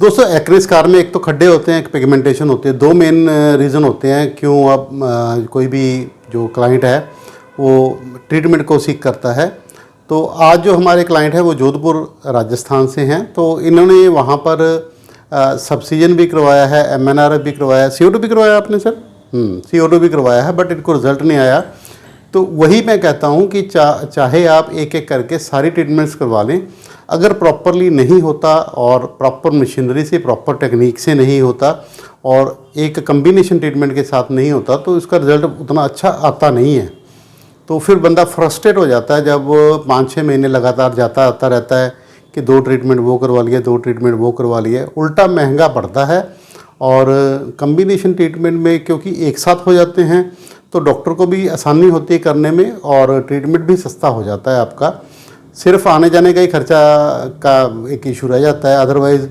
दोस्तों acne scar में एक तो खड्डे होते हैं, एक पिगमेंटेशन होती है। दो मेन रीज़न होते हैं क्यों आप कोई भी जो क्लाइंट है वो ट्रीटमेंट को सीख करता है। तो आज जो हमारे क्लाइंट है वो जोधपुर राजस्थान से हैं। तो इन्होंने वहाँ पर सबसीजन भी करवाया है, MNRF भी करवाया है, CO2 भी करवाया आपने सर? CO2 भी करवाया है, बट इनको रिज़ल्ट नहीं आया। तो वही मैं कहता हूँ कि चाहे आप एक एक करके सारी ट्रीटमेंट्स करवा लें, अगर प्रॉपरली नहीं होता और प्रॉपर मशीनरी से, प्रॉपर टेक्निक से नहीं होता और एक कम्बिनेशन ट्रीटमेंट के साथ नहीं होता तो इसका रिज़ल्ट उतना अच्छा आता नहीं है। तो फिर बंदा फ्रस्ट्रेट हो जाता है जब 5-6 महीने लगातार जाता आता रहता है कि 2 ट्रीटमेंट वो करवा लिया, 2 ट्रीटमेंट वो करवा लिया, उल्टा महंगा पड़ता है। और कम्बिनेशन ट्रीटमेंट में क्योंकि एक साथ हो जाते हैं तो डॉक्टर को भी आसानी होती है करने में और ट्रीटमेंट भी सस्ता हो जाता है आपका। सिर्फ आने जाने का ही खर्चा का एक इशू रह जाता है, अदरवाइज़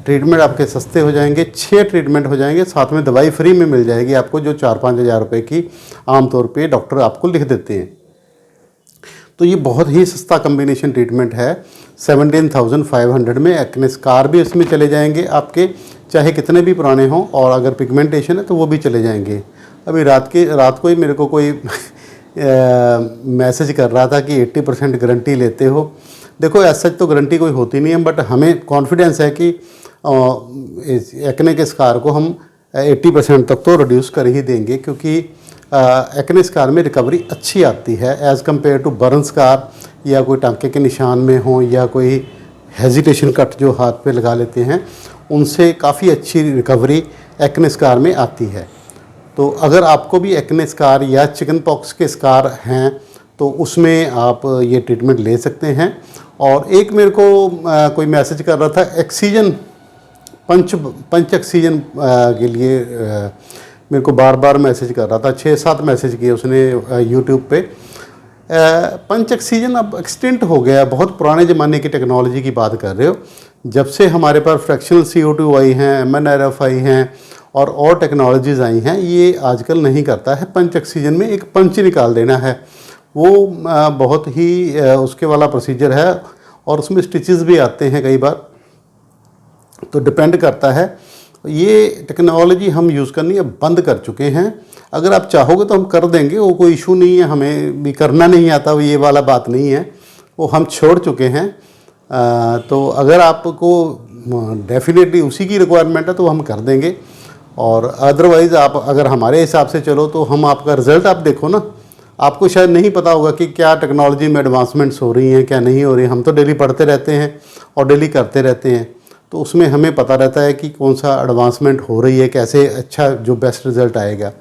ट्रीटमेंट आपके सस्ते हो जाएंगे। 6 ट्रीटमेंट हो जाएंगे, साथ में दवाई फ्री में मिल जाएगी आपको, जो 4-5 हज़ार रुपये की आमतौर पे डॉक्टर आपको लिख देते हैं। तो ये बहुत ही सस्ता कम्बिनेशन ट्रीटमेंट है। 17,500 में एक्ने स्कार भी इसमें चले जाएंगे आपके, चाहे कितने भी पुराने हों, और अगर पिगमेंटेशन है तो वो भी चले जाएंगे। अभी रात को ही मेरे को कोई मैसेज कर रहा था कि 80% गारंटी लेते हो। देखो ऐसा तो गारंटी कोई होती नहीं है, बट हमें कॉन्फिडेंस है कि एक्ने के स्कार को हम 80% तक तो रिड्यूस कर ही देंगे, क्योंकि एक्ने स्कार में रिकवरी अच्छी आती है as compared to burn scar, या कोई टांके के निशान में हो, या कोई हेजिटेशन कट जो हाथ पे लगा लेते हैं, उनसे काफ़ी अच्छी रिकवरी एक्ने स्कार में आती है। तो अगर आपको भी एक्ने स्कार या चिकन पॉक्स के स्कार हैं तो उसमें आप ये ट्रीटमेंट ले सकते हैं। और एक मेरे को कोई मैसेज कर रहा था एक्सीजन, पंच एक्सीजन के लिए मेरे को बार बार मैसेज कर रहा था, 6-7 मैसेज किए उसने यूट्यूब पे। पंच एक्सीजन अब एक्सटेंट हो गया, बहुत पुराने ज़माने की टेक्नोलॉजी की बात कर रहे हो। जब से हमारे पास फ्रैक्शनल CO2 आई हैं, MNRF आई हैं और टेक्नोलॉजीज़ आई हैं, ये आजकल नहीं करता है। पंच ऑक्सीजन में एक पंच निकाल देना है, वो बहुत ही उसके वाला प्रोसीजर है, और उसमें स्टिचेस भी आते हैं कई बार, तो डिपेंड करता है। ये टेक्नोलॉजी हम यूज़ करनी अब बंद कर चुके हैं। अगर आप चाहोगे तो हम कर देंगे, वो कोई इशू नहीं है, हमें भी करना नहीं आता, वो ये वाला बात नहीं है, वो हम छोड़ चुके हैं। तो अगर आपको डेफिनेटली उसी की रिक्वायरमेंट है तो हम कर देंगे, और अदरवाइज़ आप अगर हमारे हिसाब से चलो तो हम आपका रिज़ल्ट आप देखो ना, आपको शायद नहीं पता होगा कि क्या टेक्नोलॉजी में एडवांसमेंट्स हो रही हैं, क्या नहीं हो रही हैं। हम तो डेली पढ़ते रहते हैं और डेली करते रहते हैं, तो उसमें हमें पता रहता है कि कौन सा एडवांसमेंट हो रही है, कैसे अच्छा जो बेस्ट रिज़ल्ट आएगा।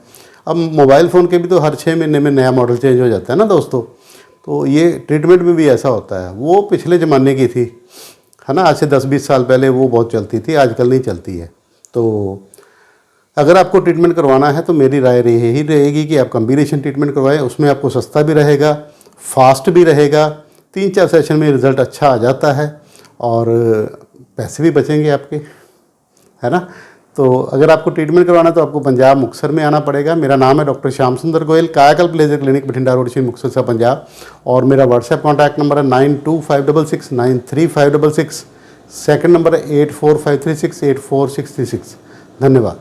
अब मोबाइल फ़ोन के भी तो हर 6 महीने में नया मॉडल चेंज हो जाता है ना दोस्तों, तो ये ट्रीटमेंट में भी ऐसा होता है। वो पिछले ज़माने की थी, है ना, आज से 10-20 साल पहले वो बहुत चलती थी, आजकल नहीं चलती है। तो अगर आपको ट्रीटमेंट करवाना है तो मेरी राय यही रहेगी कि आप कम्बिनेशन ट्रीटमेंट करवाएं, उसमें आपको सस्ता भी रहेगा, फास्ट भी रहेगा, 3-4 सेशन में रिज़ल्ट अच्छा आ जाता है और पैसे भी बचेंगे आपके, है ना। तो अगर आपको ट्रीटमेंट करवाना है तो आपको पंजाब मुक्तसर में आना पड़ेगा। मेरा नाम है doctor Shyam Sundar Goyal, Kayakalp laser clinic, Bathinda road, Muktsar Punjab, और मेरा व्हाट्सएप कॉन्टैक्ट नंबर है 9256693566। सेकंड नंबर है 8453684636। धन्यवाद।